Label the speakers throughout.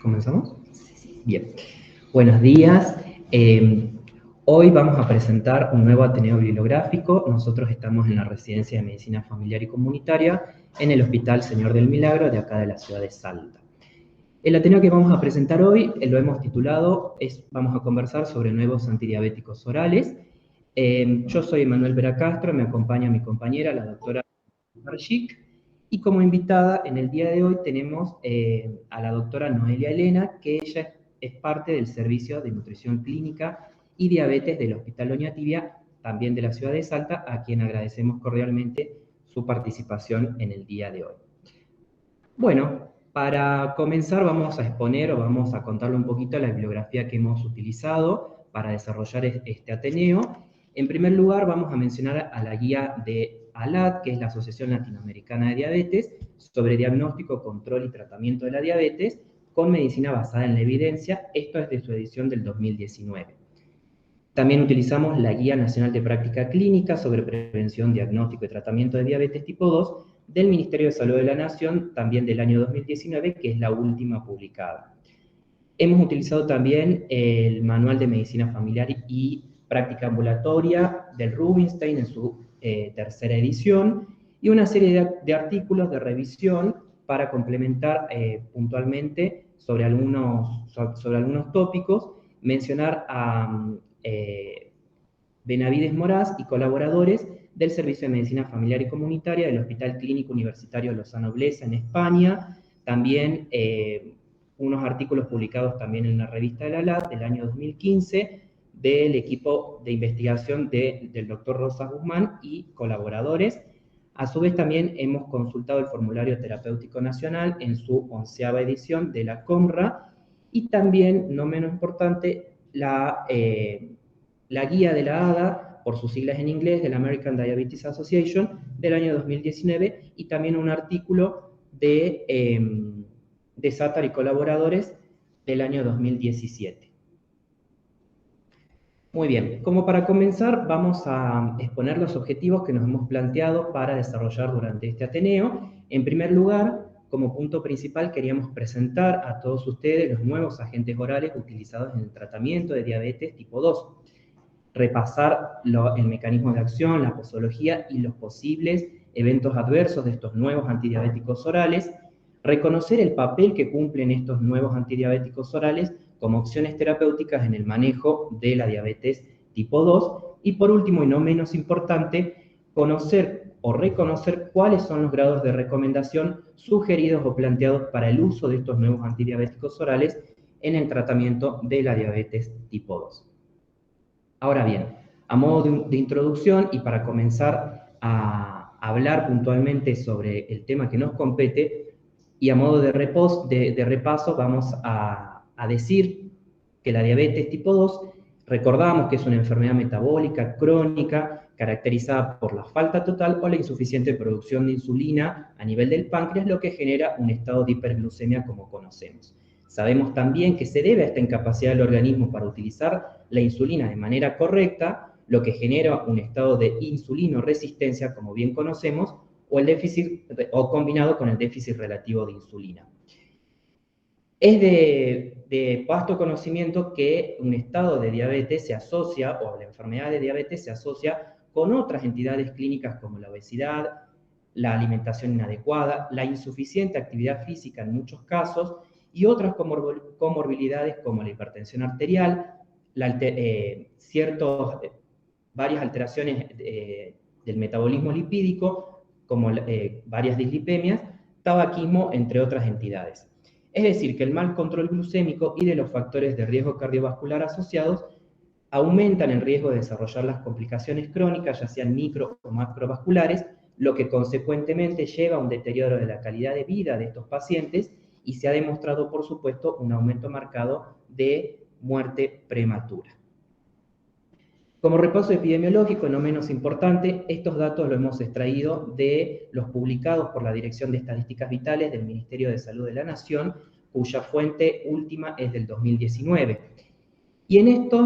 Speaker 1: ¿Comenzamos? Bien. Buenos días. Hoy vamos a presentar un nuevo Ateneo Bibliográfico. Nosotros estamos en la Residencia de Medicina Familiar y Comunitaria en el Hospital Señor del Milagro de acá de la ciudad de Salta. El Ateneo que vamos a presentar hoy lo hemos titulado, vamos a conversar sobre nuevos antidiabéticos orales. Yo soy Manuel Vera Castro, me acompaña mi compañera, la doctora Marchik, y como invitada en el día de hoy tenemos a la doctora Noelia Elena, que ella es parte del Servicio de Nutrición Clínica y Diabetes del Hospital Oñatividad, también de la ciudad de Salta, a quien agradecemos cordialmente su participación en el día de hoy. Bueno, para comenzar vamos a exponer o vamos a contarle un poquito la bibliografía que hemos utilizado para desarrollar este Ateneo. En primer lugar vamos a mencionar a la guía de ALAD, que es la Asociación Latinoamericana de Diabetes, sobre diagnóstico, control y tratamiento de la diabetes con medicina basada en la evidencia. Esto es de su edición del 2019. También utilizamos la Guía Nacional de Práctica Clínica sobre prevención, diagnóstico y tratamiento de diabetes tipo 2 del Ministerio de Salud de la Nación, también del año 2019, que es la última publicada. Hemos utilizado también el Manual de Medicina Familiar y Práctica Ambulatoria del Rubinstein en su tercera edición, y una serie de artículos de revisión para complementar puntualmente sobre algunos tópicos, mencionar a Benavides Moraz y colaboradores del Servicio de Medicina Familiar y Comunitaria del Hospital Clínico Universitario Lozano Blesa en España, también unos artículos publicados también en la revista de la LAD del año 2015 del equipo de investigación del doctor Rosas Guzmán y colaboradores. A su vez también hemos consultado el Formulario Terapéutico Nacional en su 11ª edición de la COMRA, y también, no menos importante, la guía de la ADA, por sus siglas en inglés, de la American Diabetes Association, del año 2019, y también un artículo de Sátar y colaboradores del año 2017. Muy bien, como para comenzar, vamos a exponer los objetivos que nos hemos planteado para desarrollar durante este Ateneo. En primer lugar, como punto principal, queríamos presentar a todos ustedes los nuevos agentes orales utilizados en el tratamiento de diabetes tipo 2. Repasar el mecanismo de acción, la posología y los posibles eventos adversos de estos nuevos antidiabéticos orales, reconocer el papel que cumplen estos nuevos antidiabéticos orales como opciones terapéuticas en el manejo de la diabetes tipo 2, y por último y no menos importante, conocer o reconocer cuáles son los grados de recomendación sugeridos o planteados para el uso de estos nuevos antidiabéticos orales en el tratamiento de la diabetes tipo 2. Ahora bien, a modo de introducción y para comenzar a hablar puntualmente sobre el tema que nos compete, y a modo de repaso vamos a decir que la diabetes tipo 2, recordamos que es una enfermedad metabólica crónica caracterizada por la falta total o la insuficiente producción de insulina a nivel del páncreas, lo que genera un estado de hiperglucemia como conocemos. Sabemos también que se debe a esta incapacidad del organismo para utilizar la insulina de manera correcta, lo que genera un estado de insulinoresistencia, como bien conocemos, o combinado con el déficit relativo de insulina. Es de vasto conocimiento que un estado de diabetes se asocia, o la enfermedad de diabetes se asocia con otras entidades clínicas como la obesidad, la alimentación inadecuada, la insuficiente actividad física en muchos casos, y otras comorbilidades como la hipertensión arterial, varias alteraciones del metabolismo lipídico, como varias dislipemias, tabaquismo, entre otras entidades. Es decir, que el mal control glucémico y de los factores de riesgo cardiovascular asociados aumentan el riesgo de desarrollar las complicaciones crónicas, ya sean micro o macrovasculares, lo que consecuentemente lleva a un deterioro de la calidad de vida de estos pacientes, y se ha demostrado, por supuesto, un aumento marcado de muerte prematura. Como repaso epidemiológico, no menos importante, estos datos los hemos extraído de los publicados por la Dirección de Estadísticas Vitales del Ministerio de Salud de la Nación, cuya fuente última es del 2019. Y en esto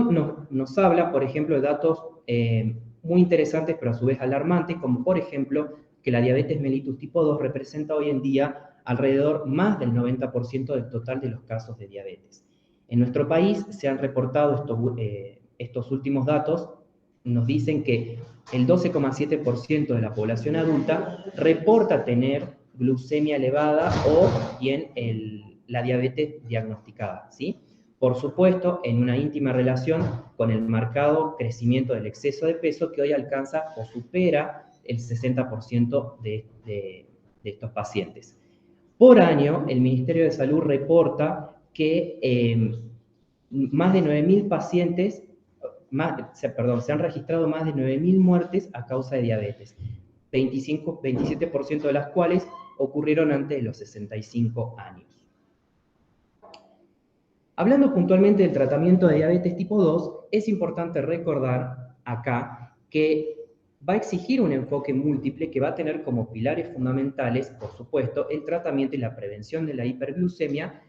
Speaker 1: nos habla, por ejemplo, de datos muy interesantes, pero a su vez alarmantes, como por ejemplo que la diabetes mellitus tipo 2 representa hoy en día alrededor más del 90% del total de los casos de diabetes. En nuestro país se han reportado estos últimos datos, nos dicen que el 12,7% de la población adulta reporta tener glucemia elevada o bien la diabetes diagnosticada, ¿sí? Por supuesto, en una íntima relación con el marcado crecimiento del exceso de peso que hoy alcanza o supera el 60% de estos pacientes. Por año, el Ministerio de Salud reporta que más de 9.000 pacientes, se han registrado más de 9.000 muertes a causa de diabetes, 27% de las cuales ocurrieron antes de los 65 años. Hablando puntualmente del tratamiento de diabetes tipo 2, es importante recordar acá que va a exigir un enfoque múltiple que va a tener como pilares fundamentales, por supuesto, el tratamiento y la prevención de la hiperglucemia,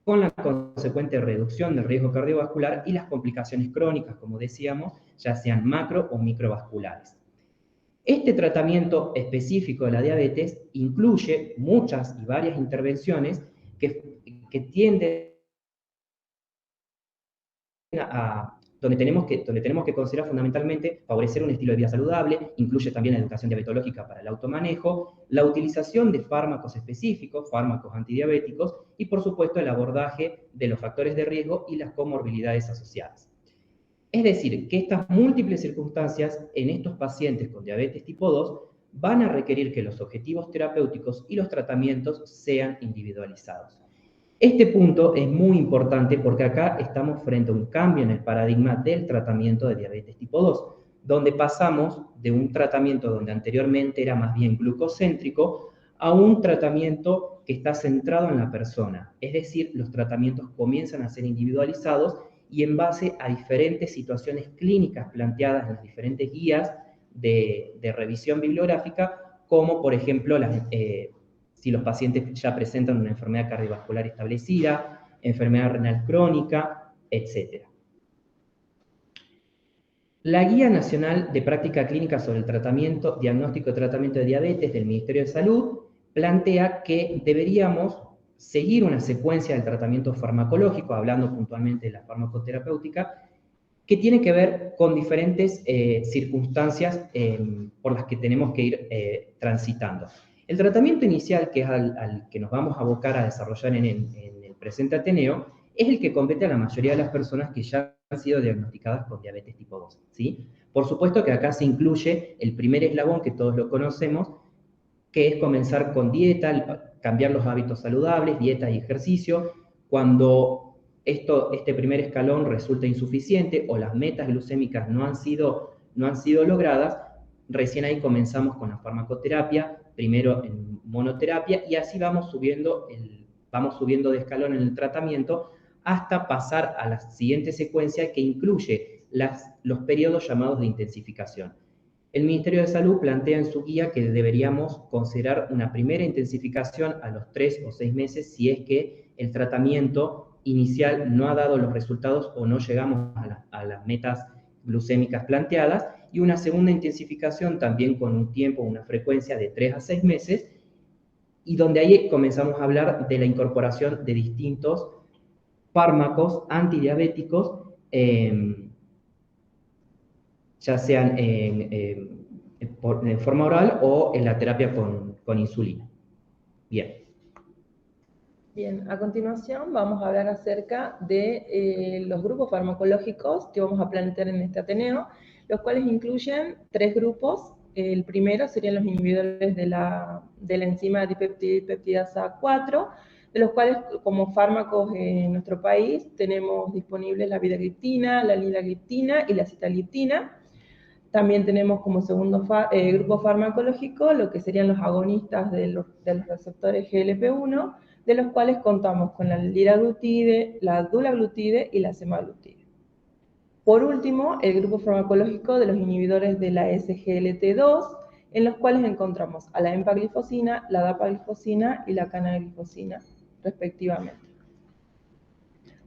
Speaker 1: con la consecuente reducción del riesgo cardiovascular y las complicaciones crónicas, como decíamos, ya sean macro o microvasculares. Este tratamiento específico de la diabetes incluye muchas y varias intervenciones que tienden donde tenemos que considerar fundamentalmente favorecer un estilo de vida saludable, incluye también la educación diabetológica para el automanejo, la utilización de fármacos específicos, fármacos antidiabéticos, y por supuesto el abordaje de los factores de riesgo y las comorbilidades asociadas. Es decir, que estas múltiples circunstancias en estos pacientes con diabetes tipo 2 van a requerir que los objetivos terapéuticos y los tratamientos sean individualizados. Este punto es muy importante porque acá estamos frente a un cambio en el paradigma del tratamiento de diabetes tipo 2, donde pasamos de un tratamiento donde anteriormente era más bien glucocéntrico a un tratamiento que está centrado en la persona. Es decir, los tratamientos comienzan a ser individualizados y en base a diferentes situaciones clínicas planteadas en las diferentes guías de revisión bibliográfica, como por ejemplo si los pacientes ya presentan una enfermedad cardiovascular establecida, enfermedad renal crónica, etc. La Guía Nacional de Práctica Clínica sobre el Tratamiento, Diagnóstico y Tratamiento de Diabetes del Ministerio de Salud plantea que deberíamos seguir una secuencia del tratamiento farmacológico, hablando puntualmente de la farmacoterapéutica, que tiene que ver con diferentes circunstancias por las que tenemos que ir transitando. El tratamiento inicial, que es al que nos vamos a abocar a desarrollar en el presente Ateneo, es el que compete a la mayoría de las personas que ya han sido diagnosticadas con diabetes tipo 2, ¿sí? Por supuesto que acá se incluye el primer eslabón, que todos lo conocemos, que es comenzar con dieta, cambiar los hábitos saludables, dieta y ejercicio. Cuando este primer escalón resulta insuficiente o las metas glucémicas no han sido logradas, recién ahí comenzamos con la farmacoterapia, primero en monoterapia, y así vamos subiendo de escalón en el tratamiento hasta pasar a la siguiente secuencia, que incluye los periodos llamados de intensificación. El Ministerio de Salud plantea en su guía que deberíamos considerar una primera intensificación a los 3 o 6 meses si es que el tratamiento inicial no ha dado los resultados o no llegamos a las metas glucémicas planteadas, y una segunda intensificación también con un tiempo, una frecuencia de 3 a 6 meses, y donde ahí comenzamos a hablar de la incorporación de distintos fármacos antidiabéticos, ya sean en forma oral o en la terapia con insulina. Bien.
Speaker 2: Bien, a continuación vamos a hablar acerca de los grupos farmacológicos que vamos a plantear en este Ateneo, los cuales incluyen 3 grupos. El primero serían los inhibidores de la enzima dipeptidasa 4, de los cuales como fármacos en nuestro país tenemos disponibles la vidagliptina, la linagliptina y la sitagliptina. También tenemos como segundo grupo farmacológico lo que serían los agonistas de los receptores GLP-1, de los cuales contamos con la liraglutide, la dulaglutide y la semaglutide. Por último, el grupo farmacológico de los inhibidores de la SGLT2, en los cuales encontramos a la empaglifosina, la dapaglifosina y la canaglifosina, respectivamente.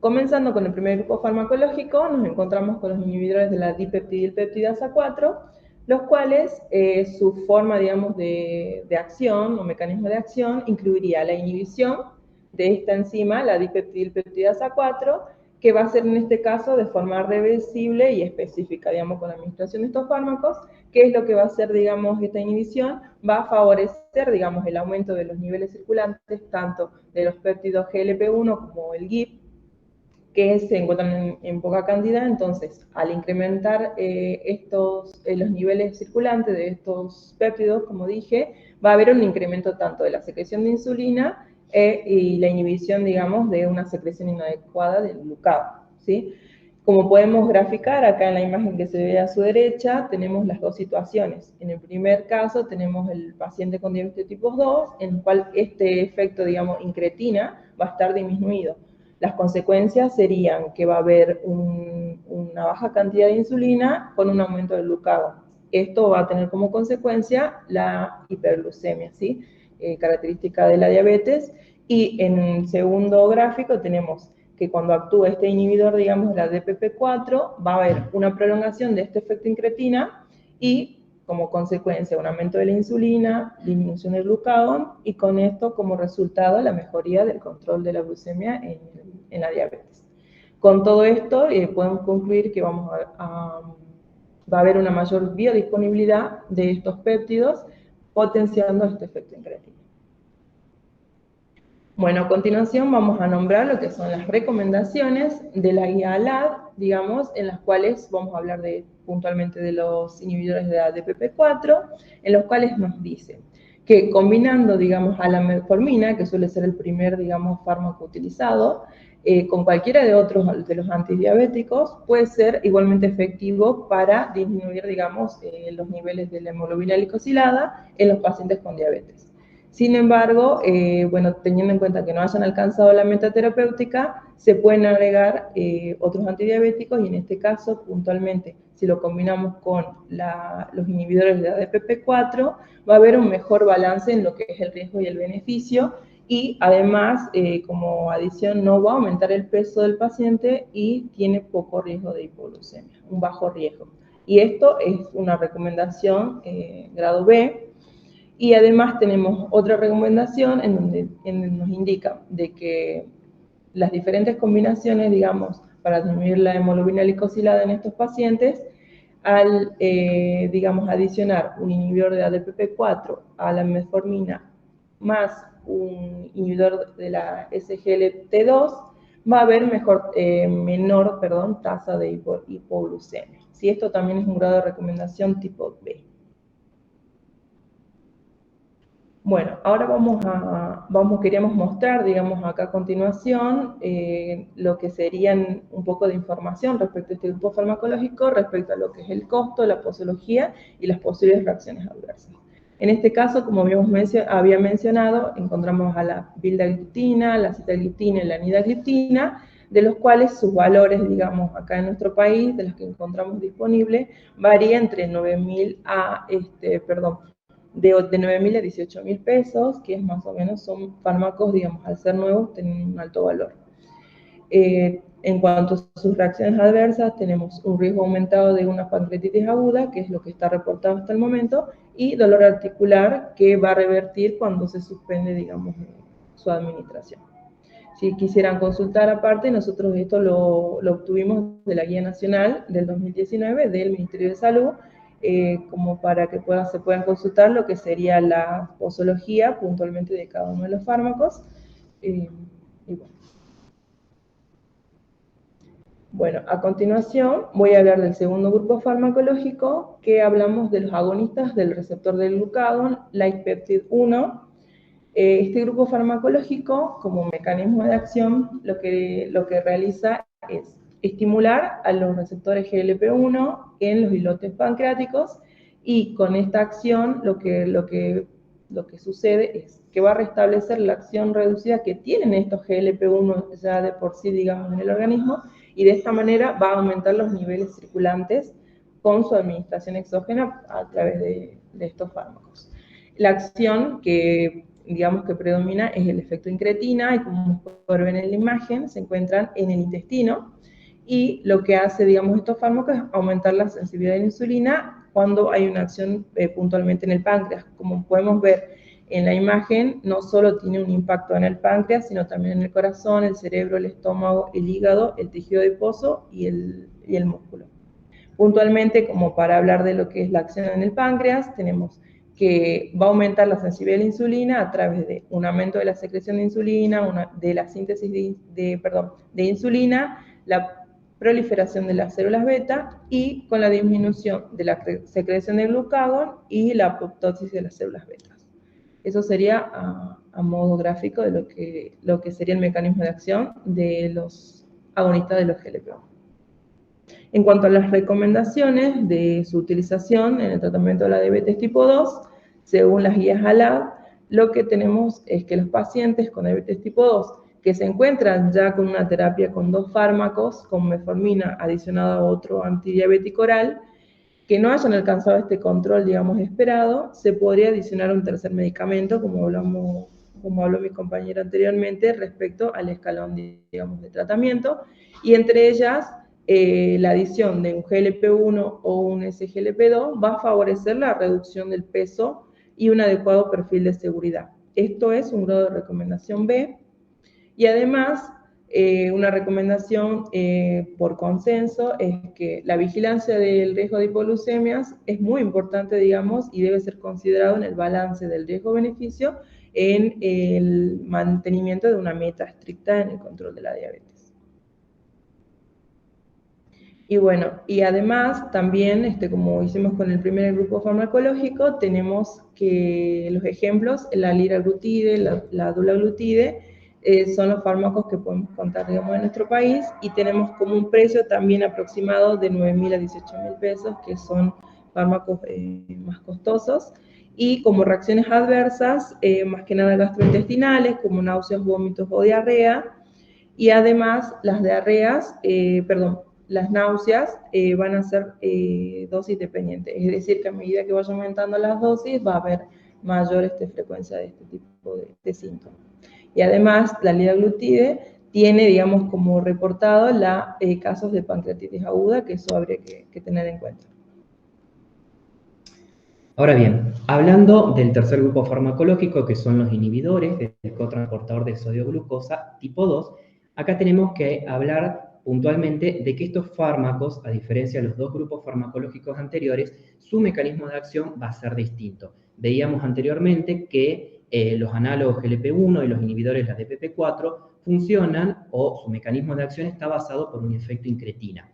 Speaker 2: Comenzando con el primer grupo farmacológico, nos encontramos con los inhibidores de la dipeptidilpeptidasa 4, los cuales su forma, digamos, de acción o mecanismo de acción incluiría la inhibición de esta enzima, la dipeptidilpeptidasa 4, que va a ser en este caso de forma reversible y específica, digamos, con la administración de estos fármacos. ¿Qué es lo que va a hacer, digamos, esta inhibición? Va a favorecer, digamos, el aumento de los niveles circulantes, tanto de los péptidos GLP-1 como el GIP, que se encuentran en poca cantidad. Entonces, al incrementar los niveles circulantes de estos péptidos, como dije, va a haber un incremento tanto de la secreción de insulina y la inhibición, digamos, de una secreción inadecuada del glucagón, ¿sí? Como podemos graficar acá en la imagen que se ve a su derecha, tenemos las dos situaciones. En el primer caso tenemos el paciente con diabetes tipo 2, en el cual este efecto, digamos, incretina va a estar disminuido. Las consecuencias serían que va a haber una baja cantidad de insulina con un aumento del glucagón. Esto va a tener como consecuencia la hiperglucemia, ¿sí? Característica de la diabetes. Y en el segundo gráfico tenemos que cuando actúa este inhibidor, digamos, la DPP4, va a haber una prolongación de este efecto incretina y como consecuencia un aumento de la insulina, disminución del glucagón y con esto como resultado la mejoría del control de la glucemia en la diabetes. Con todo esto podemos concluir que va a haber una mayor biodisponibilidad de estos péptidos potenciando este efecto incretina. Bueno, a continuación vamos a nombrar lo que son las recomendaciones de la guía ALAD, digamos, en las cuales vamos a hablar puntualmente de los inhibidores de la DPP4, en los cuales nos dice que combinando, digamos, a la metformina, que suele ser el primer, digamos, fármaco utilizado, con cualquiera de los antidiabéticos, puede ser igualmente efectivo para disminuir, digamos, los niveles de la hemoglobina glicosilada en los pacientes con diabetes. Sin embargo, bueno, teniendo en cuenta que no hayan alcanzado la meta terapéutica, se pueden agregar otros antidiabéticos y en este caso, puntualmente, si lo combinamos con los inhibidores de ADPP4, va a haber un mejor balance en lo que es el riesgo y el beneficio y además, como adición, no va a aumentar el peso del paciente y tiene poco riesgo de hipoglucemia, un bajo riesgo. Y esto es una recomendación grado B. Y además tenemos otra recomendación en donde nos indica de que las diferentes combinaciones, digamos, para disminuir la hemoglobina glicosilada en estos pacientes, al, digamos, adicionar un inhibidor de ADPP4 a la metformina más un inhibidor de la SGLT2, va a haber menor tasa de hipoglucemia. ¿Sí? Esto también es un grado de recomendación tipo B. Bueno, ahora queríamos mostrar, digamos, acá a continuación, lo que serían un poco de información respecto a este grupo farmacológico, respecto a lo que es el costo, la posología y las posibles reacciones adversas. En este caso, como había mencionado, encontramos a la vildagliptina, la sitagliptina y la nitagliptina, de los cuales sus valores, digamos, acá en nuestro país, de los que encontramos disponibles, varía entre 9.000 a, de 9.000 a 18.000 pesos, que es más o menos, son fármacos, digamos, al ser nuevos, tienen un alto valor. En cuanto a sus reacciones adversas, tenemos un riesgo aumentado de una pancreatitis aguda, que es lo que está reportado hasta el momento, y dolor articular, que va a revertir cuando se suspende, digamos, su administración. Si quisieran consultar aparte, nosotros esto lo obtuvimos de la Guía Nacional del 2019 del Ministerio de Salud, como para que se puedan consultar lo que sería la posología puntualmente de cada uno de los fármacos. Y bueno, a continuación voy a hablar del segundo grupo farmacológico, que hablamos de los agonistas del receptor del glucagón, like peptide 1. Este grupo farmacológico, como mecanismo de acción, lo que realiza es estimular a los receptores GLP-1 en los islotes pancreáticos y con esta acción lo que sucede es que va a restablecer la acción reducida que tienen estos GLP-1 ya de por sí, digamos, en el organismo y de esta manera va a aumentar los niveles circulantes con su administración exógena a través de estos fármacos. La acción que digamos que predomina es el efecto incretina y como pueden ver en la imagen se encuentran en el intestino y lo que hace, digamos, estos fármacos es aumentar la sensibilidad a la insulina cuando hay una acción puntualmente en el páncreas. Como podemos ver en la imagen, no solo tiene un impacto en el páncreas, sino también en el corazón, el cerebro, el estómago, el hígado, el tejido adiposo y el músculo. Puntualmente, como para hablar de lo que es la acción en el páncreas, tenemos que va a aumentar la sensibilidad a la insulina a través de un aumento de la secreción de insulina, de la síntesis de insulina, la proliferación de las células beta y con la disminución de la secreción de glucagón y la apoptosis de las células beta. Eso sería a modo gráfico de lo que sería el mecanismo de acción de los agonistas de los GLP-1. En cuanto a las recomendaciones de su utilización en el tratamiento de la diabetes tipo 2, según las guías ALAD, lo que tenemos es que los pacientes con diabetes tipo 2 que se encuentran ya con una terapia con 2 fármacos, con metformina adicionada a otro antidiabético oral, que no hayan alcanzado este control, digamos, esperado, se podría adicionar un tercer medicamento, como habló mi compañera anteriormente, respecto al escalón, digamos, de tratamiento, y entre ellas, la adición de un GLP-1 o un SGLP-2 va a favorecer la reducción del peso y un adecuado perfil de seguridad. Esto es un grado de recomendación B, y además, una recomendación por consenso es que la vigilancia del riesgo de hipoglucemias es muy importante, digamos, y debe ser considerado en el balance del riesgo-beneficio en el mantenimiento de una meta estricta en el control de la diabetes. Y bueno, y además también, como hicimos con el primer grupo farmacológico, tenemos que los ejemplos, la liraglutide, la dulaglutide, son los fármacos que podemos contar, digamos, en nuestro país, y tenemos como un precio también aproximado de 9.000 a 18.000 pesos, que son fármacos más costosos, y como reacciones adversas, más que nada gastrointestinales, como náuseas, vómitos o diarrea, y además las diarreas, las náuseas van a ser dosis dependientes, es decir, que a medida que vaya aumentando las dosis va a haber mayor frecuencia de este tipo de síntomas. Y además la liraglutide tiene, digamos, como reportado casos de pancreatitis aguda, que eso habría que tener en cuenta.
Speaker 1: Ahora bien, hablando del tercer grupo farmacológico, que son los inhibidores del cotransportador de sodio-glucosa tipo 2, acá tenemos que hablar puntualmente de que estos fármacos, a diferencia de los dos grupos farmacológicos anteriores, su mecanismo de acción va a ser distinto. Veíamos anteriormente que los análogos GLP-1 y los inhibidores, la DPP-4, funcionan o su mecanismo de acción está basado por un efecto incretina.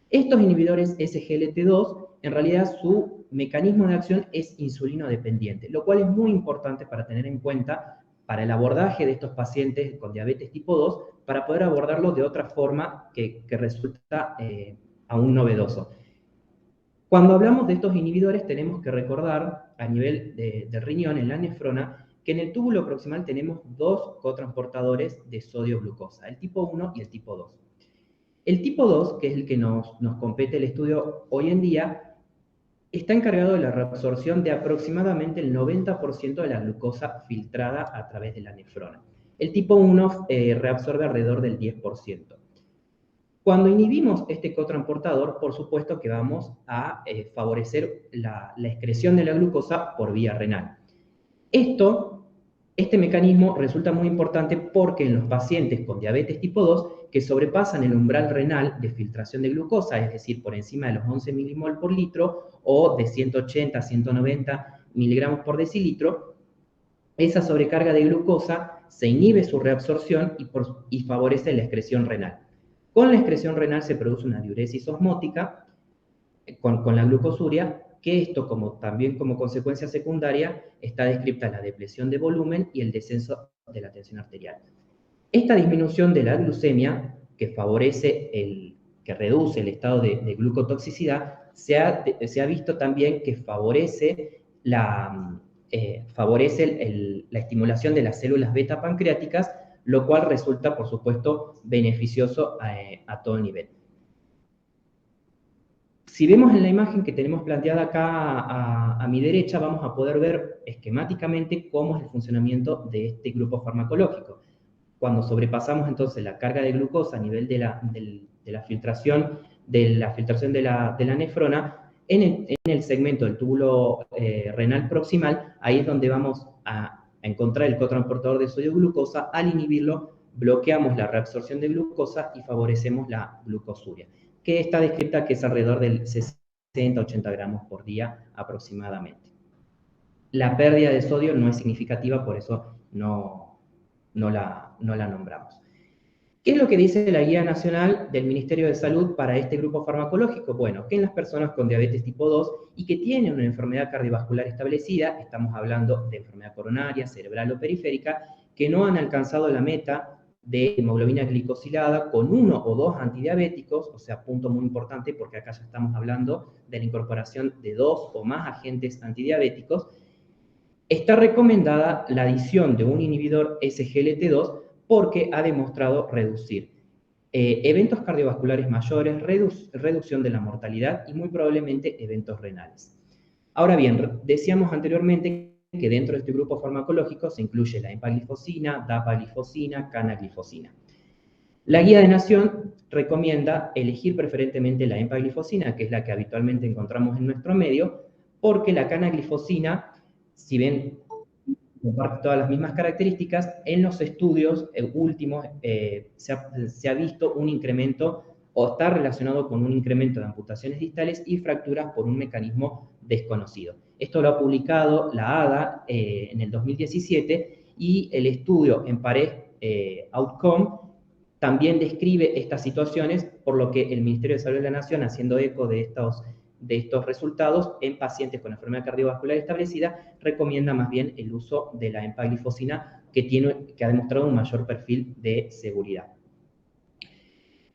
Speaker 1: Estos inhibidores SGLT2, en realidad su mecanismo de acción es insulino dependiente, lo cual es muy importante para tener en cuenta para el abordaje de estos pacientes con diabetes tipo 2, para poder abordarlo de otra forma que resulta aún novedoso. Cuando hablamos de estos inhibidores tenemos que recordar a nivel del riñón, en la nefrona, que en el túbulo proximal tenemos dos cotransportadores de sodio-glucosa, el tipo 1 y el tipo 2. El tipo 2, que es el que nos compete el estudio hoy en día, está encargado de la reabsorción de aproximadamente el 90% de la glucosa filtrada a través de la nefrona. El tipo 1 reabsorbe alrededor del 10%. Cuando inhibimos este cotransportador, por supuesto que vamos a favorecer la excreción de la glucosa por vía renal. Este mecanismo resulta muy importante porque en los pacientes con diabetes tipo 2 que sobrepasan el umbral renal de filtración de glucosa, es decir, por encima de los 11 milimol por litro o de 180 a 190 miligramos por decilitro, esa sobrecarga de glucosa se inhibe su reabsorción y favorece la excreción renal. Con la excreción renal se produce una diuresis osmótica con la glucosuria, que esto también como consecuencia secundaria está descrita la depresión de volumen y el descenso de la tensión arterial. Esta disminución de la glucemia, que reduce el estado de glucotoxicidad, se ha visto también que favorece la estimulación de las células beta pancreáticas, lo cual resulta, por supuesto, beneficioso a todo nivel. Si vemos en la imagen que tenemos planteada acá a mi derecha, vamos a poder ver esquemáticamente cómo es el funcionamiento de este grupo farmacológico. Cuando sobrepasamos entonces la carga de glucosa a nivel de la filtración de la nefrona, en el segmento del túbulo renal proximal, ahí es donde vamos a encontrar el cotransportador de sodio glucosa. Al inhibirlo, bloqueamos la reabsorción de glucosa y favorecemos la glucosuria, que está descrita que es alrededor del 60-80 gramos por día aproximadamente. La pérdida de sodio no es significativa, por eso no la nombramos. ¿Qué es lo que dice la Guía Nacional del Ministerio de Salud para este grupo farmacológico? Bueno, que en las personas con diabetes tipo 2 y que tienen una enfermedad cardiovascular establecida, estamos hablando de enfermedad coronaria, cerebral o periférica, que no han alcanzado la meta de hemoglobina glicosilada con 1 o 2 antidiabéticos, o sea, punto muy importante porque acá ya estamos hablando de la incorporación de 2 o más agentes antidiabéticos, está recomendada la adición de un inhibidor SGLT2 porque ha demostrado reducir eventos cardiovasculares mayores, reducción de la mortalidad y muy probablemente eventos renales. Ahora bien, decíamos anteriormente que dentro de este grupo farmacológico se incluye la empaglifosina, dapaglifosina, canaglifosina. La Guía de Nación recomienda elegir preferentemente la empaglifosina, que es la que habitualmente encontramos en nuestro medio, porque la canaglifosina, si bien comparte todas las mismas características, en los estudios últimos se ha visto un incremento o está relacionado con un incremento de amputaciones distales y fracturas por un mecanismo desconocido. Esto lo ha publicado la ADA en el 2017 y el estudio EMPARES Outcome también describe estas situaciones, por lo que el Ministerio de Salud de la Nación, haciendo eco de estos resultados en pacientes con enfermedad cardiovascular establecida, recomienda más bien el uso de la empaglifosina que ha demostrado un mayor perfil de seguridad.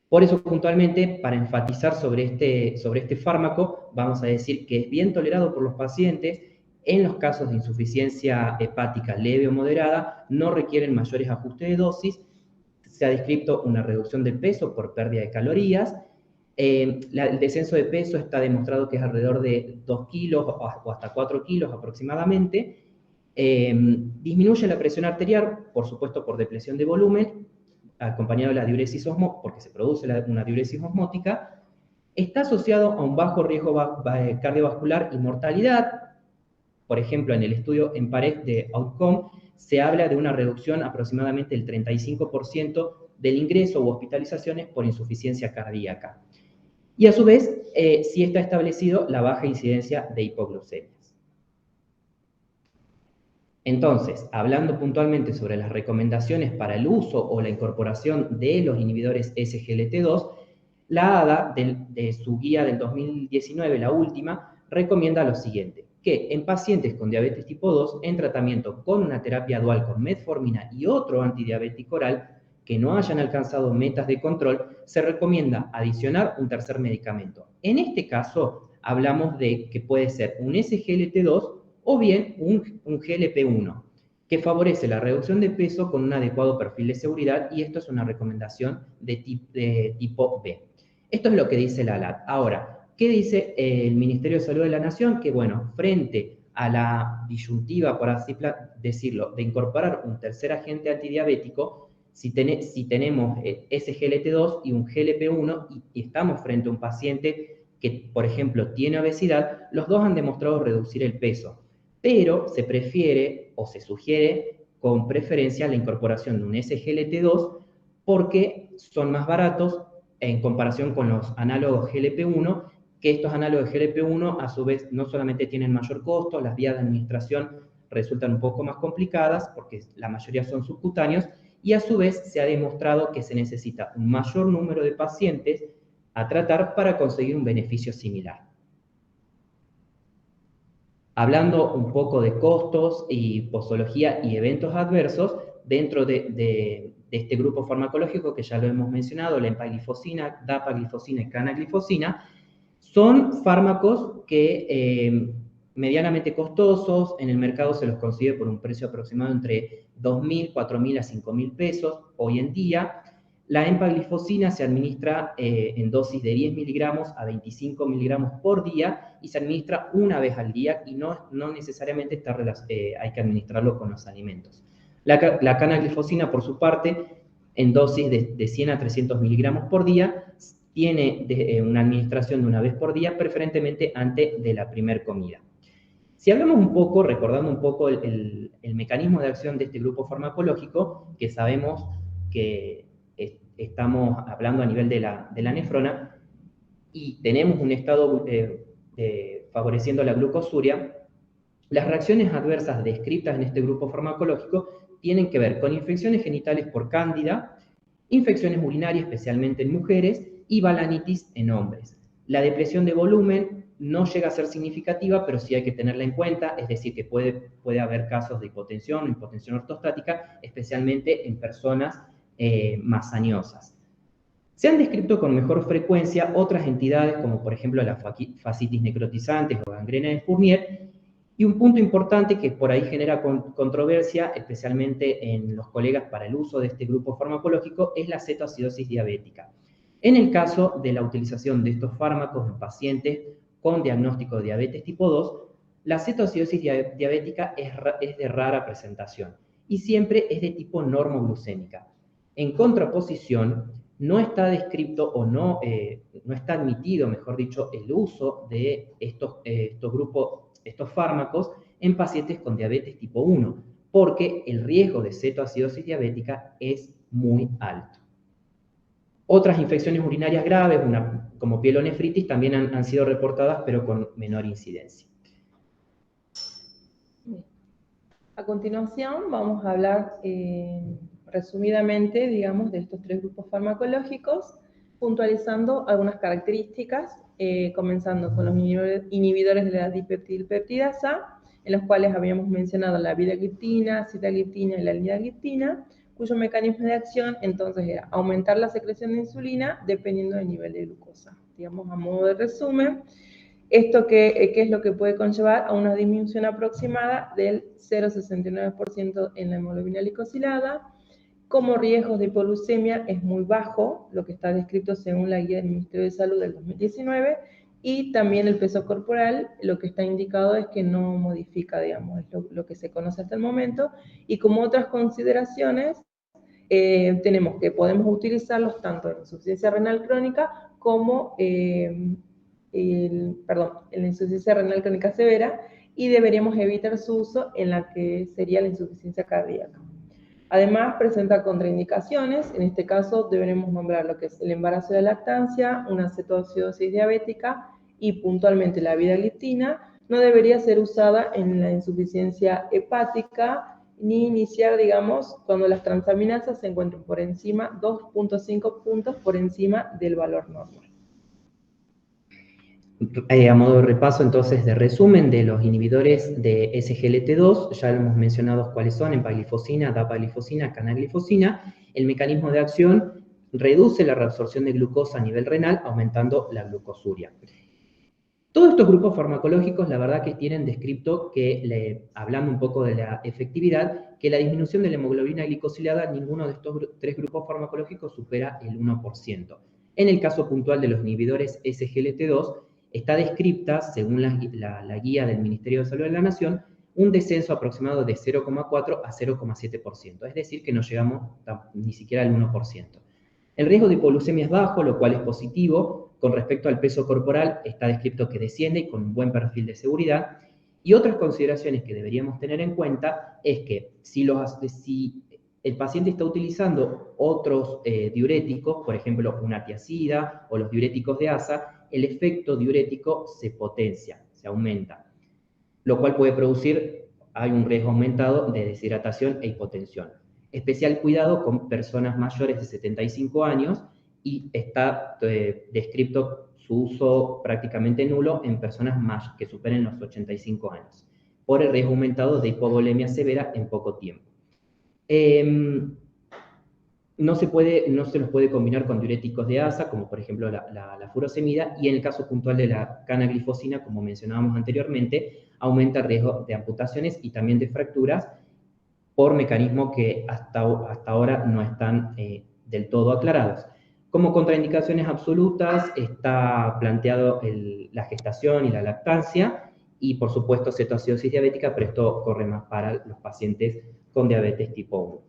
Speaker 1: Por eso, puntualmente, para enfatizar sobre este fármaco, vamos a decir que es bien tolerado por los pacientes. En los casos de insuficiencia hepática leve o moderada, no requieren mayores ajustes de dosis. Se ha descrito una reducción de peso por pérdida de calorías. El descenso de peso está demostrado que es alrededor de 2 kilos o hasta 4 kilos aproximadamente. Disminuye la presión arterial, por supuesto por depresión de volumen, acompañado de la diuresis osmótica, porque se produce una diuresis osmótica. Está asociado a un bajo riesgo cardiovascular y mortalidad. Por ejemplo, en el estudio EMPARES de Outcome se habla de una reducción aproximadamente del 35% del ingreso u hospitalizaciones por insuficiencia cardíaca. Y a su vez, sí está establecido la baja incidencia de hipoglucemias. Entonces, hablando puntualmente sobre las recomendaciones para el uso o la incorporación de los inhibidores SGLT2, la ADA, de su guía del 2019, la última, recomienda lo siguiente: que en pacientes con diabetes tipo 2, en tratamiento con una terapia dual con metformina y otro antidiabético oral, que no hayan alcanzado metas de control, se recomienda adicionar un tercer medicamento. En este caso, hablamos de que puede ser un SGLT2 o bien un GLP-1, que favorece la reducción de peso con un adecuado perfil de seguridad, y esto es una recomendación de tipo B. Esto es lo que dice la ALAD. Ahora, ¿qué dice el Ministerio de Salud de la Nación? Que, bueno, frente a la disyuntiva, por así decirlo, de incorporar un tercer agente antidiabético, si tenemos SGLT2 y un GLP-1 y estamos frente a un paciente que, por ejemplo, tiene obesidad, los dos han demostrado reducir el peso, pero se prefiere o se sugiere con preferencia la incorporación de un SGLT2 porque son más baratos en comparación con los análogos GLP-1, que estos análogos GLP-1 a su vez no solamente tienen mayor costo, las vías de administración resultan un poco más complicadas porque la mayoría son subcutáneos, y a su vez se ha demostrado que se necesita un mayor número de pacientes a tratar para conseguir un beneficio similar. Hablando un poco de costos y posología y eventos adversos, dentro de este grupo farmacológico que ya lo hemos mencionado, la empaglifosina, dapaglifosina y canaglifosina, son fármacos que medianamente costosos, en el mercado se los consigue por un precio aproximado entre 2.000, 4.000 a 5.000 pesos hoy en día. La empaglifosina se administra en dosis de 10 miligramos a 25 miligramos por día y se administra una vez al día y no necesariamente hay que administrarlo con los alimentos. La canaglifosina, por su parte, en dosis de 100 a 300 miligramos por día, tiene una administración de una vez por día, preferentemente antes de la primera comida. Si hablamos un poco, recordando un poco el mecanismo de acción de este grupo farmacológico, que sabemos que estamos hablando a nivel de la nefrona, y tenemos un estado favoreciendo la glucosuria, las reacciones adversas descritas en este grupo farmacológico tienen que ver con infecciones genitales por cándida, infecciones urinarias, especialmente en mujeres, y balanitis en hombres. La depresión de volumen no llega a ser significativa, pero sí hay que tenerla en cuenta, es decir, que puede haber casos de hipotensión o hipotensión ortostática, especialmente en personas más añosas. Se han descrito con mejor frecuencia otras entidades, como por ejemplo la fascitis necrotizante o gangrena de Fournier, y un punto importante que por ahí genera controversia, especialmente en los colegas para el uso de este grupo farmacológico, es la cetoacidosis diabética. En el caso de la utilización de estos fármacos en pacientes con diagnóstico de diabetes tipo 2, la cetoacidosis diabética es de rara presentación y siempre es de tipo normoglucémica. En contraposición, no está descrito o no está admitido, mejor dicho, el uso de estos fármacos en pacientes con diabetes tipo 1, porque el riesgo de cetoacidosis diabética es muy alto. Otras infecciones urinarias graves, como pielonefritis, también han sido reportadas, pero con menor incidencia.
Speaker 2: A continuación vamos a hablar resumidamente, digamos, de estos tres grupos farmacológicos, puntualizando algunas características, comenzando con los inhibidores de la dipeptidilpeptidasa, en los cuales habíamos mencionado la vidagliptina, sitagliptina y la linagliptina, cuyo mecanismo de acción entonces era aumentar la secreción de insulina dependiendo del nivel de glucosa. Digamos, a modo de resumen, ¿esto qué es lo que puede conllevar a una disminución aproximada del 0,69% en la hemoglobina glicosilada? Como riesgos de hipoglucemia es muy bajo, lo que está descrito según la guía del Ministerio de Salud del 2019, y también el peso corporal, lo que está indicado es que no modifica, digamos, lo que se conoce hasta el momento, y como otras consideraciones, tenemos que podemos utilizarlos tanto en insuficiencia renal crónica como en la insuficiencia renal crónica severa, y deberíamos evitar su uso en la que sería la insuficiencia cardíaca. Además, presenta contraindicaciones, en este caso deberemos nombrar lo que es el embarazo de lactancia, una cetoacidosis diabética y puntualmente la vidagliptina. No debería ser usada en la insuficiencia hepática ni iniciar, digamos, cuando las transaminasas se encuentren por encima, 2.5 puntos por encima del valor normal.
Speaker 1: A modo de repaso, entonces, de resumen de los inhibidores de SGLT2, ya hemos mencionado cuáles son: empaglifosina, dapaglifosina, canaglifosina. El mecanismo de acción reduce la reabsorción de glucosa a nivel renal, aumentando la glucosuria. Todos estos grupos farmacológicos, la verdad que tienen descrito que, hablando un poco de la efectividad, que la disminución de la hemoglobina glicosilada, ninguno de estos tres grupos farmacológicos supera el 1%. En el caso puntual de los inhibidores SGLT2, está descrita, según la guía del Ministerio de Salud de la Nación, un descenso aproximado de 0,4 a 0,7%, es decir, que no llegamos ni siquiera al 1%. El riesgo de hipoglucemia es bajo, lo cual es positivo. Con respecto al peso corporal, está descrito que desciende y con un buen perfil de seguridad. Y otras consideraciones que deberíamos tener en cuenta es que si el paciente está utilizando otros diuréticos, por ejemplo, una tiazida o los diuréticos de ASA, el efecto diurético se potencia, se aumenta, lo cual puede producir, hay un riesgo aumentado de deshidratación e hipotensión. Especial cuidado con personas mayores de 75 años, y está descrito su uso prácticamente nulo en personas más que superen los 85 años, por el riesgo aumentado de hipovolemia severa en poco tiempo. No se los puede combinar con diuréticos de ASA, como por ejemplo la furosemida, y en el caso puntual de la canaglifosina, como mencionábamos anteriormente, aumenta el riesgo de amputaciones y también de fracturas por mecanismos que hasta ahora no están del todo aclarados. Como contraindicaciones absolutas está planteado la gestación y la lactancia, y por supuesto cetoacidosis diabética, pero esto corre más para los pacientes con diabetes tipo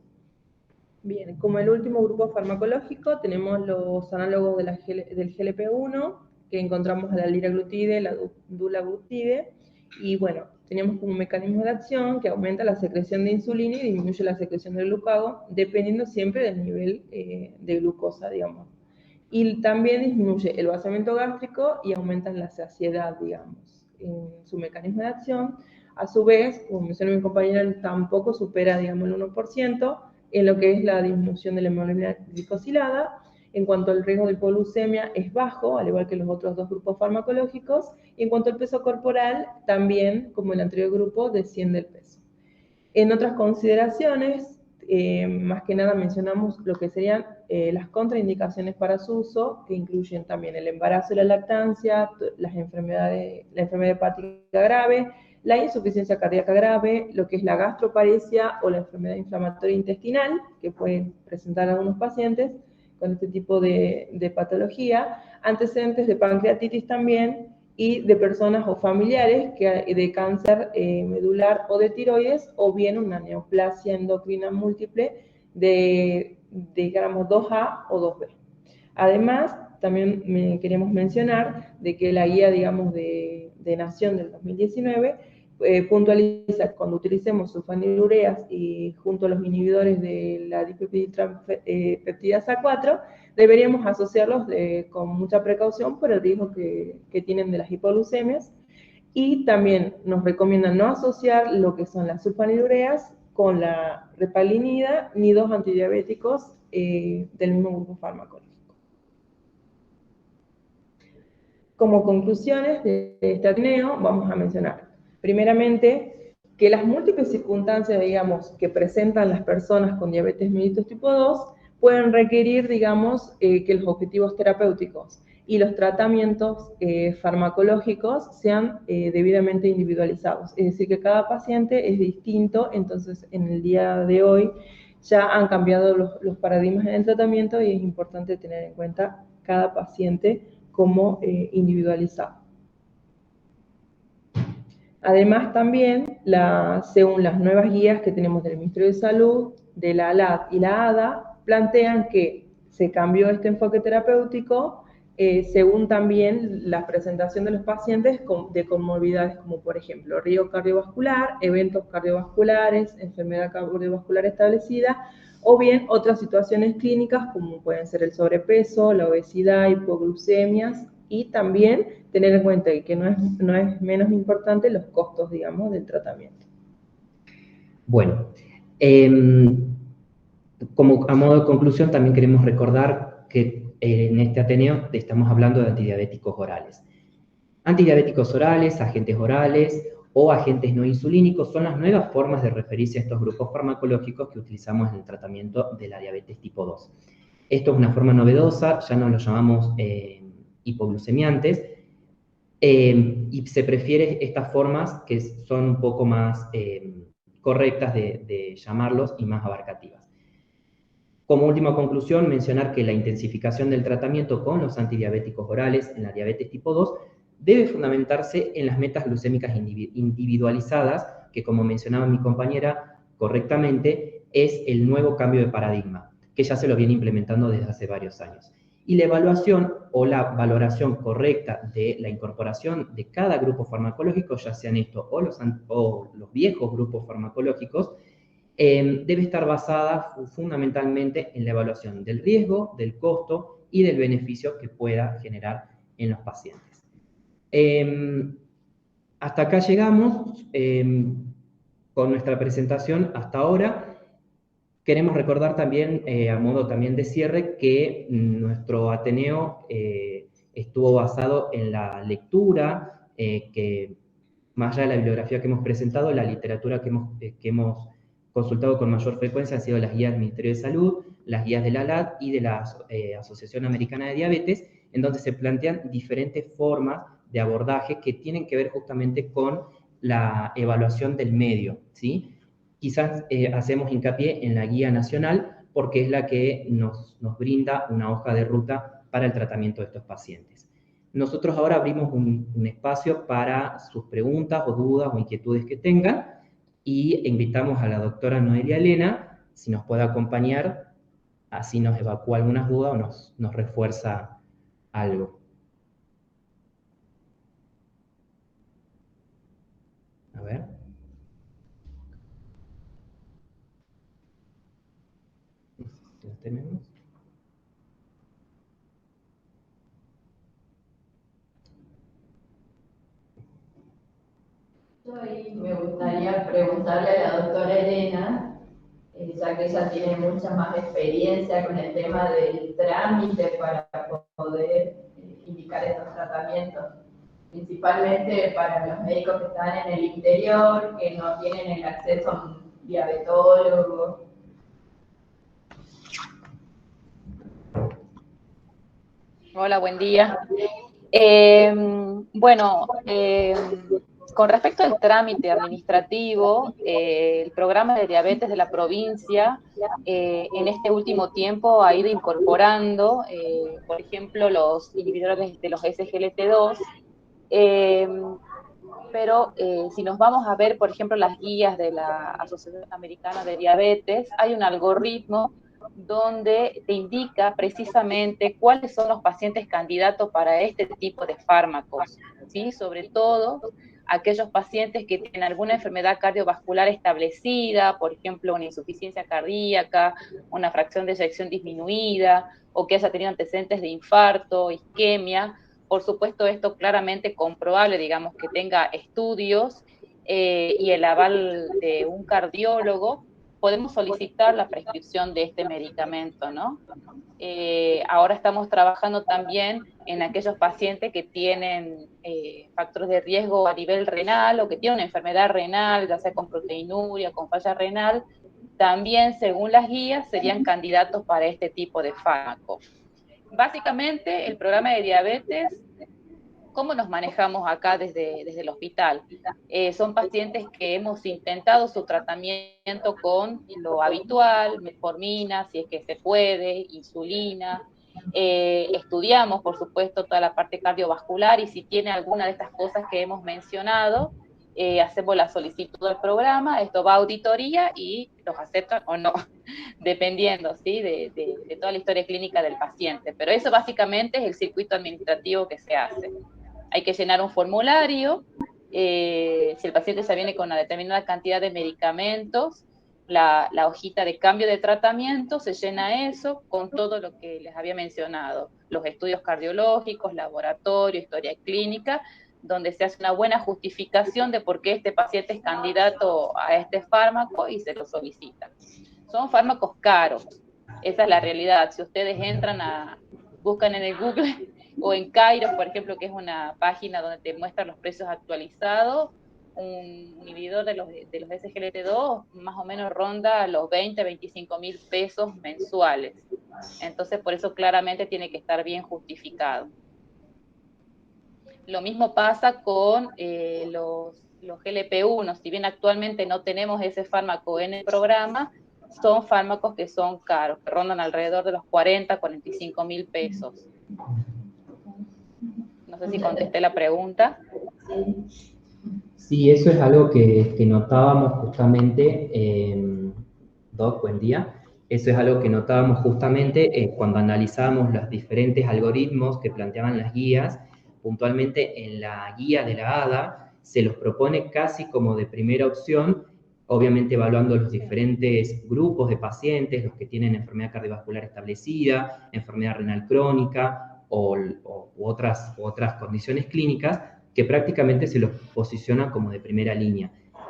Speaker 1: 1.
Speaker 2: Bien, como el último grupo farmacológico tenemos los análogos de del GLP-1, que encontramos la liraglutide, la dulaglutide, y bueno, tenemos como un mecanismo de acción que aumenta la secreción de insulina y disminuye la secreción de glucagón, dependiendo siempre del nivel de glucosa, digamos. Y también disminuye el vaciamiento gástrico y aumenta la saciedad, digamos, en su mecanismo de acción. A su vez, como mencionó mi compañera, tampoco supera, digamos, el 1% en lo que es la disminución de la hemoglobina glicosilada. En cuanto al riesgo de hipoglucemia, es bajo, al igual que los otros dos grupos farmacológicos. Y en cuanto al peso corporal, también, como el anterior grupo, desciende el peso. En otras consideraciones, más que nada mencionamos lo que serían las contraindicaciones para su uso, que incluyen también el embarazo y la lactancia, la enfermedad hepática grave, la insuficiencia cardíaca grave, lo que es la gastroparesia o la enfermedad inflamatoria intestinal, que pueden presentar algunos pacientes con este tipo de patología, antecedentes de pancreatitis también, y de personas o familiares de cáncer medular o de tiroides, o bien una neoplasia endocrina múltiple de gramos 2A o 2B. Además, también queremos mencionar de que la guía, digamos, de Nación del 2019 puntualiza que cuando utilicemos sulfanilureas y junto a los inhibidores de la dipeptidasa 4, deberíamos asociarlos con mucha precaución por el riesgo que tienen de las hipoglucemias. Y también nos recomiendan no asociar lo que son las sulfanilureas con la repalinida ni dos antidiabéticos del mismo grupo farmacológico. Como conclusiones de este ateneo, vamos a mencionar, primeramente, que las múltiples circunstancias, digamos, que presentan las personas con diabetes mellitus tipo 2 pueden requerir, digamos, que los objetivos terapéuticos y los tratamientos farmacológicos sean debidamente individualizados. Es decir, que cada paciente es distinto, entonces en el día de hoy ya han cambiado los paradigmas en el tratamiento y es importante tener en cuenta cada paciente como individualizado. Además, también, según las nuevas guías que tenemos del Ministerio de Salud, de la ALAD y la ADA, plantean que se cambió este enfoque terapéutico según también la presentación de los pacientes de comorbilidades como, por ejemplo, riesgo cardiovascular, eventos cardiovasculares, enfermedad cardiovascular establecida, o bien otras situaciones clínicas como pueden ser el sobrepeso, la obesidad, hipoglucemias, y también tener en cuenta que no es menos importante los costos, digamos, del tratamiento.
Speaker 1: Bueno, como a modo de conclusión también queremos recordar que en este Ateneo estamos hablando de antidiabéticos orales. Antidiabéticos orales, agentes orales o agentes no insulínicos son las nuevas formas de referirse a estos grupos farmacológicos que utilizamos en el tratamiento de la diabetes tipo 2. Esto es una forma novedosa, ya no lo llamamos hipoglucemiantes, y se prefiere estas formas que son un poco más correctas de llamarlos y más abarcativas. Como última conclusión, mencionar que la intensificación del tratamiento con los antidiabéticos orales en la diabetes tipo 2 debe fundamentarse en las metas glucémicas individualizadas, que como mencionaba mi compañera correctamente, es el nuevo cambio de paradigma, que ya se lo viene implementando desde hace varios años. Y la evaluación o la valoración correcta de la incorporación de cada grupo farmacológico, ya sean estos o los viejos grupos farmacológicos, debe estar basada fundamentalmente en la evaluación del riesgo, del costo y del beneficio que pueda generar en los pacientes. Hasta acá llegamos con nuestra presentación hasta ahora. Queremos recordar también, a modo también de cierre, que nuestro Ateneo estuvo basado en la lectura, que más allá de la bibliografía que hemos presentado, la literatura que hemos consultado con mayor frecuencia han sido las guías del Ministerio de Salud, las guías de la ALAD y de la Asociación Americana de Diabetes, en donde se plantean diferentes formas de abordaje que tienen que ver justamente con la evaluación del medio, ¿sí? Quizás hacemos hincapié en la guía nacional porque es la que nos brinda una hoja de ruta para el tratamiento de estos pacientes. Nosotros ahora abrimos un espacio para sus preguntas o dudas o inquietudes que tengan y invitamos a la doctora Noelia Elena, si nos puede acompañar así nos evacúa algunas dudas o nos refuerza algo. A ver. No sé si lo tenemos.
Speaker 3: Yo ahí me gustaría preguntarle a la doctora Elena, ya que ella tiene mucha más experiencia con el tema del trámite para poder indicar estos tratamientos, principalmente para los médicos que están en el interior, que no tienen el acceso a un diabetólogo.
Speaker 4: Hola, buen día. Bueno, con respecto al trámite administrativo, el programa de diabetes de la provincia en este último tiempo ha ido incorporando, por ejemplo, los inhibidores de los SGLT2, pero si nos vamos a ver, por ejemplo, las guías de la Asociación Americana de Diabetes, hay un algoritmo donde te indica precisamente cuáles son los pacientes candidatos para este tipo de fármacos, ¿sí? Sobre todo aquellos pacientes que tienen alguna enfermedad cardiovascular establecida, por ejemplo, una insuficiencia cardíaca, una fracción de eyección disminuida, o que haya tenido antecedentes de infarto, isquemia. Por supuesto, esto claramente comprobable, digamos, que tenga estudios y el aval de un cardiólogo, podemos solicitar la prescripción de este medicamento, ¿no? Ahora estamos trabajando también en aquellos pacientes que tienen factores de riesgo a nivel renal o que tienen una enfermedad renal, ya sea con proteinuria, con falla renal, también según las guías serían candidatos para este tipo de fármaco. Básicamente, el programa de diabetes, ¿cómo nos manejamos acá desde el hospital? Son pacientes que hemos intentado su tratamiento con lo habitual, metformina, si es que se puede, insulina. Estudiamos, por supuesto, toda la parte cardiovascular y si tiene alguna de estas cosas que hemos mencionado, hacemos la solicitud del programa, esto va a auditoría y los aceptan o no, dependiendo, ¿sí? de toda la historia clínica del paciente. Pero eso básicamente es el circuito administrativo que se hace. Hay que llenar un formulario, si el paciente ya viene con una determinada cantidad de medicamentos, la hojita de cambio de tratamiento, se llena eso con todo lo que les había mencionado, los estudios cardiológicos, laboratorio, historia clínica, donde se hace una buena justificación de por qué este paciente es candidato a este fármaco y se lo solicita. Son fármacos caros, esa es la realidad. Si ustedes buscan en el Google o en Kairos, por ejemplo, que es una página donde te muestran los precios actualizados, un inhibidor de los SGLT2 más o menos ronda los 20, 25 mil pesos mensuales. Entonces, por eso claramente tiene que estar bien justificado. Lo mismo pasa con los GLP-1, si bien actualmente no tenemos ese fármaco en el programa, son fármacos que son caros, que rondan alrededor de los 40, 45 mil pesos. No sé si contesté la pregunta.
Speaker 1: Sí, eso es algo que notábamos justamente, Doc, buen día. Eso es algo que notábamos justamente cuando analizábamos los diferentes algoritmos que planteaban las guías. Puntualmente en la guía de la ADA se los propone casi como de primera opción, obviamente evaluando los diferentes grupos de pacientes, los que tienen enfermedad cardiovascular establecida, enfermedad renal crónica u otras condiciones clínicas, que prácticamente se los posiciona como de primera línea.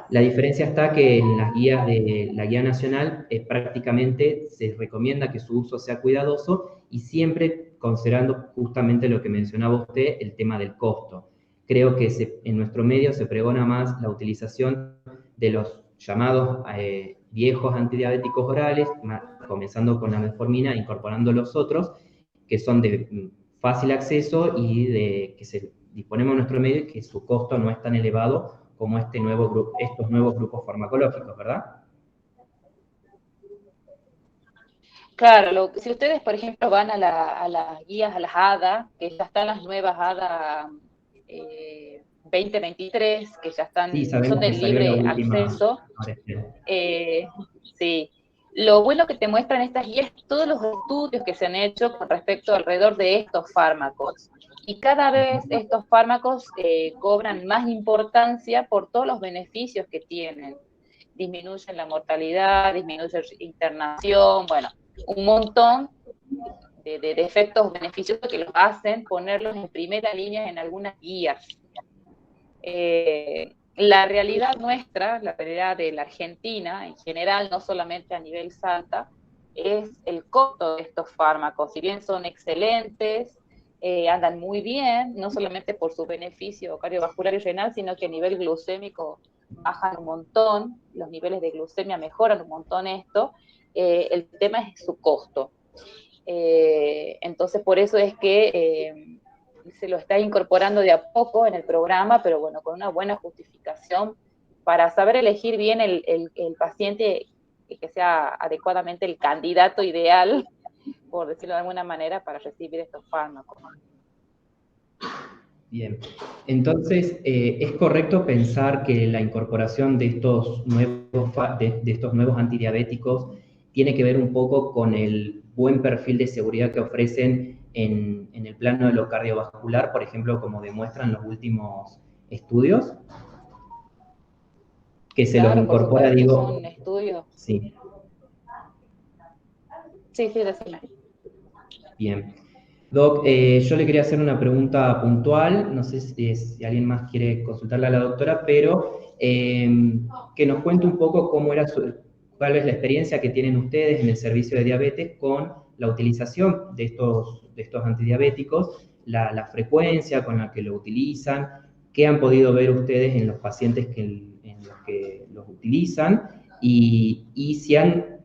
Speaker 1: La diferencia está que en las guías de la guía nacional prácticamente se recomienda que su uso sea cuidadoso y siempre considerando justamente lo que mencionaba usted, el tema del costo. Creo que en nuestro medio se pregona más la utilización de los llamados viejos antidiabéticos orales, comenzando con la metformina, incorporando los otros, que son de fácil acceso y de que disponemos en nuestro medio y que su costo no es tan elevado como estos nuevos grupos farmacológicos, ¿verdad?
Speaker 4: Claro, si ustedes, por ejemplo, van a las guías, a las ADA, que ya están las nuevas ADA 2023, que ya están,
Speaker 1: Sí,
Speaker 4: son
Speaker 1: sabemos
Speaker 4: de
Speaker 1: que salió la
Speaker 4: libre
Speaker 1: última.
Speaker 4: acceso, sí, Lo bueno que te muestran estas guías es todos los estudios que se han hecho con respecto alrededor de estos fármacos. Y cada vez estos fármacos cobran más importancia por todos los beneficios que tienen. Disminuyen la mortalidad, disminuyen la internación, bueno, un montón de efectos beneficiosos que los hacen ponerlos en primera línea en algunas guías. La realidad nuestra, la realidad de la Argentina en general, no solamente a nivel Salta, es el costo de estos fármacos. Si bien son excelentes, andan muy bien, no solamente por su beneficio cardiovascular y renal, sino que a nivel glucémico bajan un montón, los niveles de glucemia mejoran un montón esto, el tema es su costo. Entonces, por eso es que se lo está incorporando de a poco en el programa, pero bueno, con una buena justificación para saber elegir bien el paciente que sea adecuadamente el candidato ideal, por decirlo de alguna manera, para recibir estos fármacos.
Speaker 1: Bien, entonces, ¿es correcto pensar que la incorporación de estos nuevos antidiabéticos tiene que ver un poco con el buen perfil de seguridad que ofrecen en el plano de lo cardiovascular, por ejemplo, como demuestran los últimos estudios? Que se los
Speaker 4: Claro, por
Speaker 1: incorpora,
Speaker 4: supuesto,
Speaker 1: digo,
Speaker 4: son estudios.
Speaker 1: sí,
Speaker 4: Sí, decime.
Speaker 1: bien. Doc, yo le quería hacer una pregunta puntual, no sé si alguien más quiere consultarle a la doctora, pero que nos cuente un poco cuál es la experiencia que tienen ustedes en el servicio de diabetes con la utilización de estos antidiabéticos, la frecuencia con la que lo utilizan, qué han podido ver ustedes en los pacientes en los que los utilizan, y si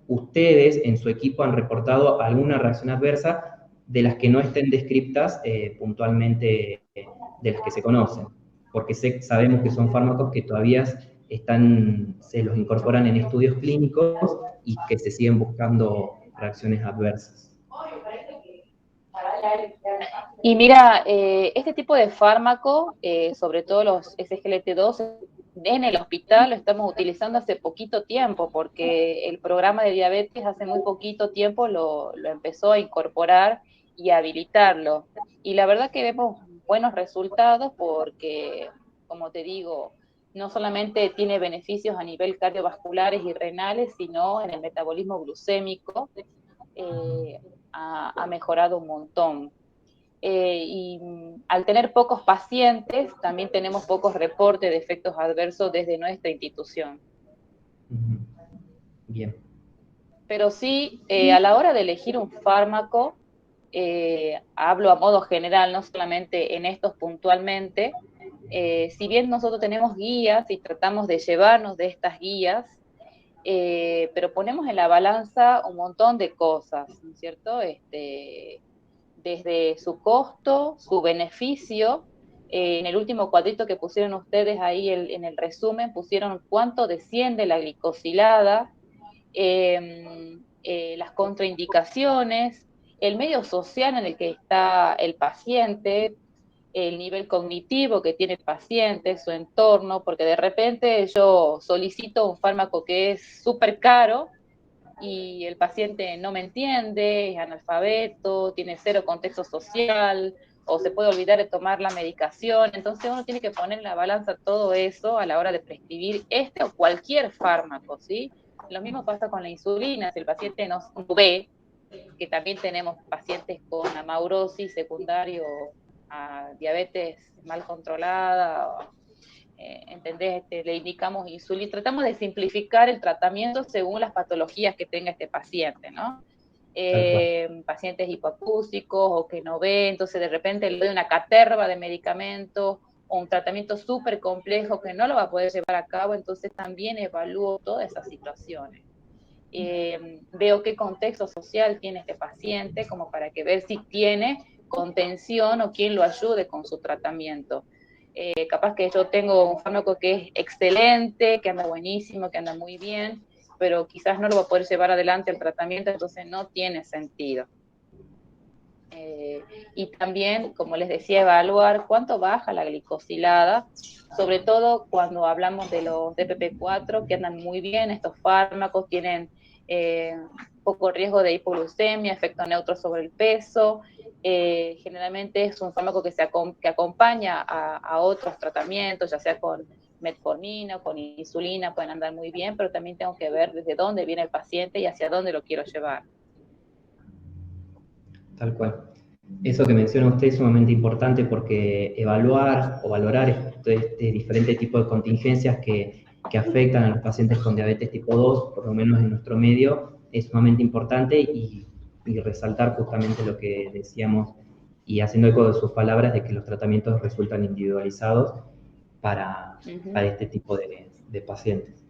Speaker 1: ustedes en su equipo han reportado alguna reacción adversa de las que no estén descriptas puntualmente, de las que se conocen, porque sabemos que son fármacos que todavía se los incorporan en estudios clínicos y que se siguen buscando reacciones adversas.
Speaker 4: Y mira, este tipo de fármaco, sobre todo los SGLT2, en el hospital lo estamos utilizando hace poquito tiempo, porque el programa de diabetes hace muy poquito tiempo lo empezó a incorporar y a habilitarlo. Y la verdad que vemos buenos resultados porque, como te digo, no solamente tiene beneficios a nivel cardiovasculares y renales, sino en el metabolismo glucémico, ha mejorado un montón. Y al tener pocos pacientes, también tenemos pocos reportes de efectos adversos desde nuestra institución.
Speaker 1: Bien.
Speaker 4: Pero sí, a la hora de elegir un fármaco, hablo a modo general, no solamente en estos puntualmente, si bien nosotros tenemos guías y tratamos de llevarnos de estas guías, pero ponemos en la balanza un montón de cosas, ¿no es cierto? Desde su costo, su beneficio. En el último cuadrito que pusieron ustedes ahí en el resumen, pusieron cuánto desciende la glicosilada, las contraindicaciones, el medio social en el que está el paciente, el nivel cognitivo que tiene el paciente, su entorno, porque de repente yo solicito un fármaco que es súper caro, y el paciente no me entiende, es analfabeto, tiene cero contexto social, o se puede olvidar de tomar la medicación. Entonces uno tiene que poner en la balanza todo eso a la hora de prescribir este o cualquier fármaco, ¿sí? Lo mismo pasa con la insulina, si el paciente no ve, que también tenemos pacientes con amaurosis secundario a diabetes mal controlada, ¿entendés? Le indicamos insulina, tratamos de simplificar el tratamiento según las patologías que tenga este paciente, ¿no? Pacientes hipoacústicos o que no ve, entonces de repente le doy una caterva de medicamentos o un tratamiento súper complejo que no lo va a poder llevar a cabo, entonces también evalúo todas esas situaciones. Veo qué contexto social tiene este paciente, como para que ver si tiene contención o quién lo ayude con su tratamiento. Capaz que yo tengo un fármaco que es excelente, que anda buenísimo, que anda muy bien, pero quizás no lo va a poder llevar adelante el tratamiento, entonces no tiene sentido. Y también, como les decía, evaluar cuánto baja la glicosilada, sobre todo cuando hablamos de los DPP-4, que andan muy bien, estos fármacos tienen poco riesgo de hipoglucemia, efecto neutro sobre el peso. Generalmente es un fármaco que acompaña a otros tratamientos, ya sea con metformina o con insulina, pueden andar muy bien, pero también tengo que ver desde dónde viene el paciente y hacia dónde lo quiero llevar.
Speaker 1: Tal cual. Eso que menciona usted es sumamente importante porque evaluar o valorar este diferente tipo de contingencias que afectan a los pacientes con diabetes tipo 2, por lo menos en nuestro medio, es sumamente importante y resaltar justamente lo que decíamos y haciendo eco de sus palabras de que los tratamientos resultan individualizados para este tipo de pacientes.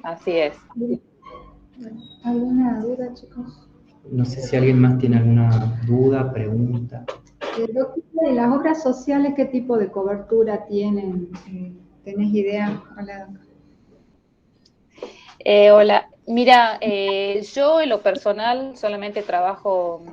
Speaker 4: Así es.
Speaker 5: ¿Alguna duda, chicos?
Speaker 1: No sé si alguien más tiene alguna duda, pregunta.
Speaker 5: Doctora, ¿y las obras sociales qué tipo de cobertura tienen? ¿Tenés idea? Hola.
Speaker 4: Hola, mira, yo en lo personal solamente trabajo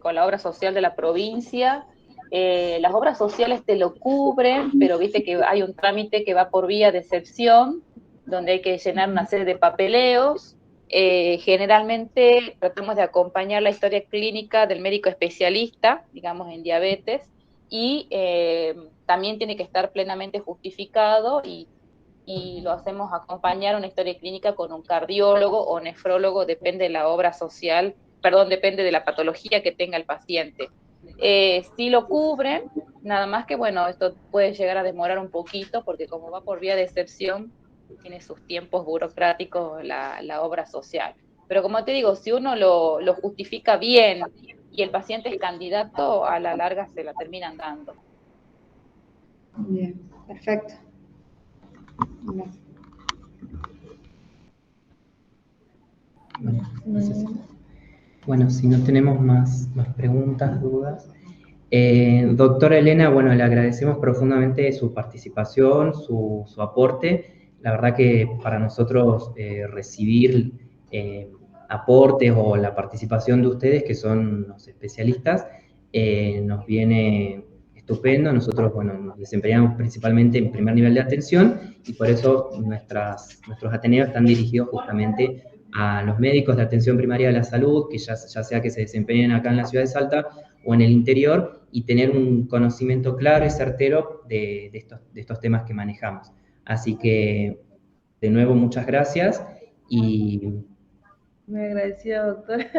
Speaker 4: con la obra social de la provincia. Las obras sociales te lo cubren, pero viste que hay un trámite que va por vía de excepción, donde hay que llenar una serie de papeleos. Generalmente tratamos de acompañar la historia clínica del médico especialista, digamos, en diabetes, y también tiene que estar plenamente justificado y lo hacemos acompañar una historia clínica con un cardiólogo o nefrólogo, depende de la obra social, perdón, depende de la patología que tenga el paciente. Si lo cubren, nada más que, bueno, esto puede llegar a demorar un poquito, porque como va por vía de excepción, tiene sus tiempos burocráticos la obra social. Pero como te digo, si uno lo justifica bien y el paciente es candidato, a la larga se la terminan dando.
Speaker 5: Bien, perfecto. Bien.
Speaker 1: Bueno, si no tenemos más preguntas, dudas. Doctora Elena, bueno, le agradecemos profundamente su participación, su aporte. La verdad que para nosotros recibir aportes o la participación de ustedes, que son los especialistas, nos viene estupendo. Nosotros, bueno, nos desempeñamos principalmente en primer nivel de atención y por eso nuestros ateneos están dirigidos justamente a los médicos de atención primaria de la salud, que ya sea que se desempeñen acá en la ciudad de Salta o en el interior, y tener un conocimiento claro y certero de estos temas que manejamos. Así que, de nuevo, muchas gracias y...
Speaker 2: Muy agradecida, doctora,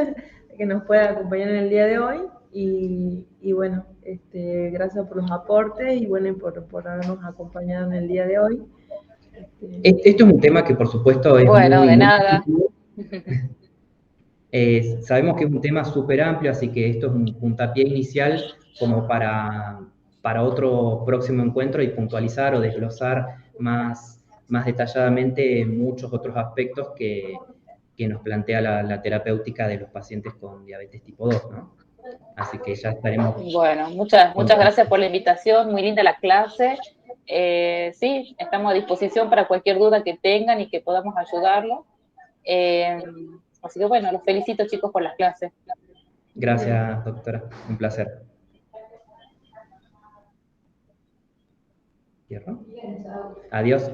Speaker 2: que nos pueda acompañar en el día de hoy y bueno, gracias por los aportes y bueno, por habernos acompañado en el día de hoy.
Speaker 1: Esto es un tema que por supuesto es
Speaker 4: bueno,
Speaker 1: muy...
Speaker 4: de nada.
Speaker 1: Sabemos que es un tema súper amplio, así que esto es un puntapié inicial como para otro próximo encuentro y puntualizar o desglosar más detalladamente muchos otros aspectos que nos plantea la terapéutica de los pacientes con diabetes tipo 2, ¿no? Así que ya estaremos...
Speaker 4: Bueno, muchas gracias por la invitación, muy linda la clase. Sí, estamos a disposición para cualquier duda que tengan y que podamos ayudarlos. Así que bueno, los felicito, chicos, por las clases.
Speaker 1: Gracias, doctora. Un placer. ¿Cierro? Adiós.